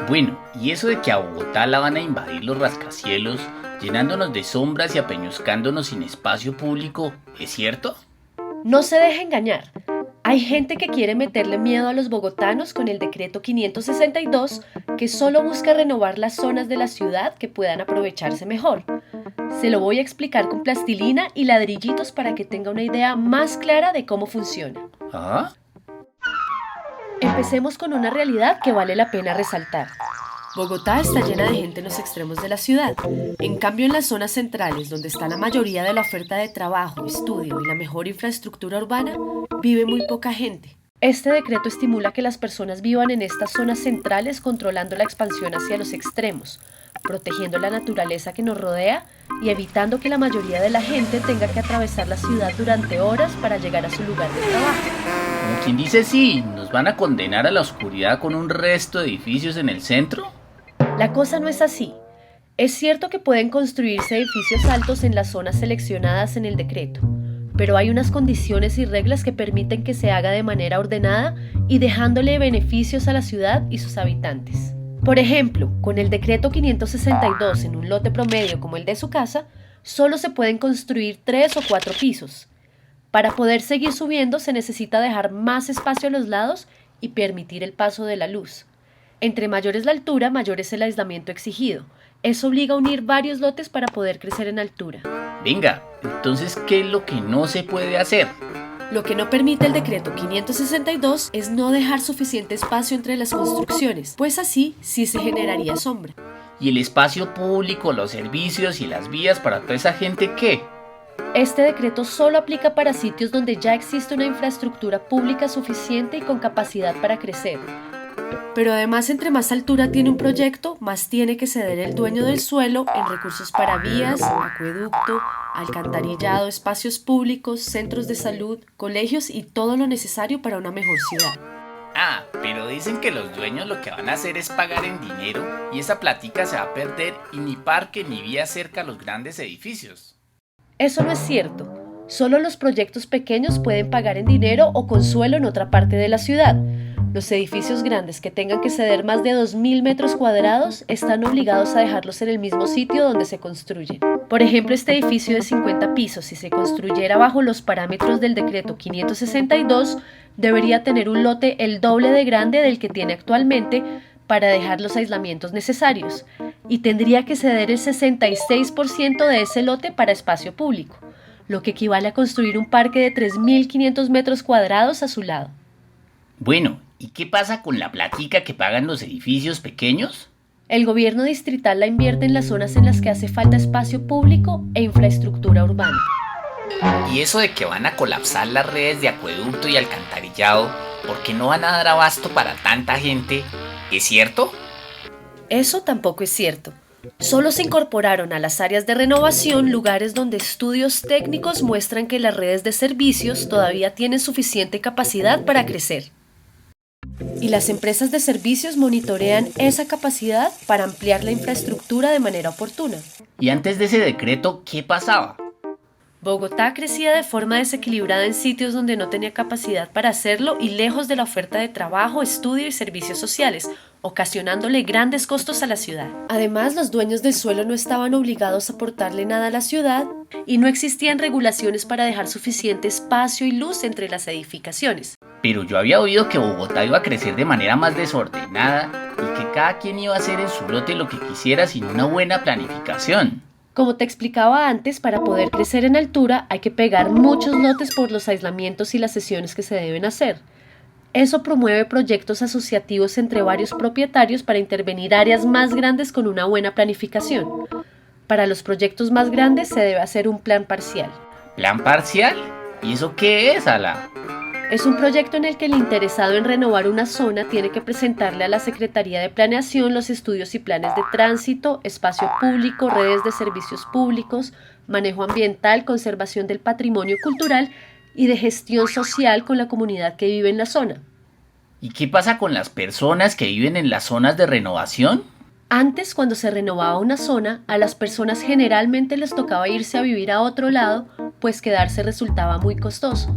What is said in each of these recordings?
Bueno, y eso de que a Bogotá la van a invadir los rascacielos, llenándonos de sombras y apeñuscándonos sin espacio público, ¿es cierto? No se deje engañar. Hay gente que quiere meterle miedo a los bogotanos con el decreto 562, que solo busca renovar las zonas de la ciudad que puedan aprovecharse mejor. Se lo voy a explicar con plastilina y ladrillitos para que tenga una idea más clara de cómo funciona. ¿Ah? Empecemos con una realidad que vale la pena resaltar. Bogotá está llena de gente en los extremos de la ciudad. En cambio, en las zonas centrales, donde está la mayoría de la oferta de trabajo, estudio y la mejor infraestructura urbana, vive muy poca gente. Este decreto estimula que las personas vivan en estas zonas centrales, controlando la expansión hacia los extremos, protegiendo la naturaleza que nos rodea y evitando que la mayoría de la gente tenga que atravesar la ciudad durante horas para llegar a su lugar de trabajo. Como quien dice, sí, ¿nos van a condenar a la oscuridad con un resto de edificios en el centro? La cosa no es así. Es cierto que pueden construirse edificios altos en las zonas seleccionadas en el decreto, pero hay unas condiciones y reglas que permiten que se haga de manera ordenada y dejándole beneficios a la ciudad y sus habitantes. Por ejemplo, con el decreto 562 en un lote promedio como el de su casa, solo se pueden construir 3 o 4 pisos. Para poder seguir subiendo se necesita dejar más espacio a los lados y permitir el paso de la luz. Entre mayor es la altura, mayor es el aislamiento exigido. Eso obliga a unir varios lotes para poder crecer en altura. Venga, entonces, ¿qué es lo que no se puede hacer? Lo que no permite el decreto 562 es no dejar suficiente espacio entre las construcciones, pues así sí se generaría sombra. ¿Y el espacio público, los servicios y las vías para toda esa gente qué? Este decreto solo aplica para sitios donde ya existe una infraestructura pública suficiente y con capacidad para crecer. Pero además, entre más altura tiene un proyecto, más tiene que ceder el dueño del suelo en recursos para vías, acueducto, alcantarillado, espacios públicos, centros de salud, colegios y todo lo necesario para una mejor ciudad. Ah, pero dicen que los dueños lo que van a hacer es pagar en dinero y esa platica se va a perder y ni parque ni vía cerca a los grandes edificios. Eso no es cierto. Solo los proyectos pequeños pueden pagar en dinero o con suelo en otra parte de la ciudad. Los edificios grandes que tengan que ceder más de 2.000 metros cuadrados están obligados a dejarlos en el mismo sitio donde se construyen. Por ejemplo, este edificio de 50 pisos, si se construyera bajo los parámetros del decreto 562, debería tener un lote el doble de grande del que tiene actualmente para dejar los aislamientos necesarios, y tendría que ceder el 66% de ese lote para espacio público, lo que equivale a construir un parque de 3.500 metros cuadrados a su lado. Bueno, ¿y qué pasa con la platica que pagan los edificios pequeños? El gobierno distrital la invierte en las zonas en las que hace falta espacio público e infraestructura urbana. Y eso de que van a colapsar las redes de acueducto y alcantarillado porque no van a dar abasto para tanta gente, ¿es cierto? Eso tampoco es cierto. Solo se incorporaron a las áreas de renovación lugares donde estudios técnicos muestran que las redes de servicios todavía tienen suficiente capacidad para crecer. Y las empresas de servicios monitorean esa capacidad para ampliar la infraestructura de manera oportuna. Y antes de ese decreto, ¿qué pasaba? Bogotá crecía de forma desequilibrada en sitios donde no tenía capacidad para hacerlo y lejos de la oferta de trabajo, estudio y servicios sociales, ocasionándole grandes costos a la ciudad. Además, los dueños del suelo no estaban obligados a aportarle nada a la ciudad y no existían regulaciones para dejar suficiente espacio y luz entre las edificaciones. Pero yo había oído que Bogotá iba a crecer de manera más desordenada y que cada quien iba a hacer en su lote lo que quisiera sin una buena planificación. Como te explicaba antes, para poder crecer en altura hay que pegar muchos lotes por los aislamientos y las sesiones que se deben hacer. Eso promueve proyectos asociativos entre varios propietarios para intervenir áreas más grandes con una buena planificación. Para los proyectos más grandes se debe hacer un plan parcial. ¿Plan parcial? ¿Y eso qué es, Ala? Es un proyecto en el que el interesado en renovar una zona tiene que presentarle a la Secretaría de Planeación los estudios y planes de tránsito, espacio público, redes de servicios públicos, manejo ambiental, conservación del patrimonio cultural y de gestión social con la comunidad que vive en la zona. ¿Y qué pasa con las personas que viven en las zonas de renovación? Antes, cuando se renovaba una zona, a las personas generalmente les tocaba irse a vivir a otro lado, pues quedarse resultaba muy costoso.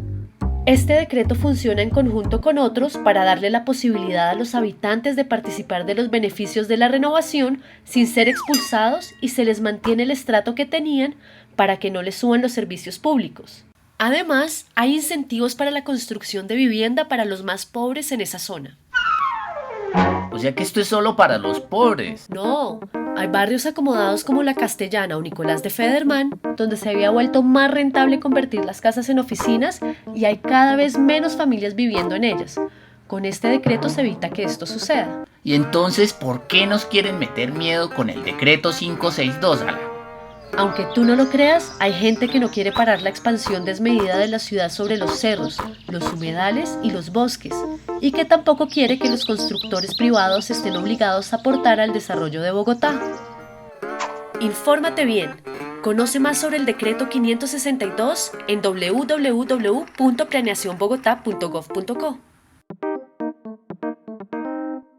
Este decreto funciona en conjunto con otros para darle la posibilidad a los habitantes de participar de los beneficios de la renovación sin ser expulsados y se les mantiene el estrato que tenían para que no les suban los servicios públicos. Además, hay incentivos para la construcción de vivienda para los más pobres en esa zona. O sea que esto es solo para los pobres. No, hay barrios acomodados como La Castellana o Nicolás de Federman, donde se había vuelto más rentable convertir las casas en oficinas y hay cada vez menos familias viviendo en ellas. Con este decreto se evita que esto suceda. Y entonces, ¿por qué nos quieren meter miedo con el decreto 562, Ala? Aunque tú no lo creas, hay gente que no quiere parar la expansión desmedida de la ciudad sobre los cerros, los humedales y los bosques, y que tampoco quiere que los constructores privados estén obligados a aportar al desarrollo de Bogotá. Infórmate bien. Conoce más sobre el decreto 562 en www.planeacionbogotá.gov.co.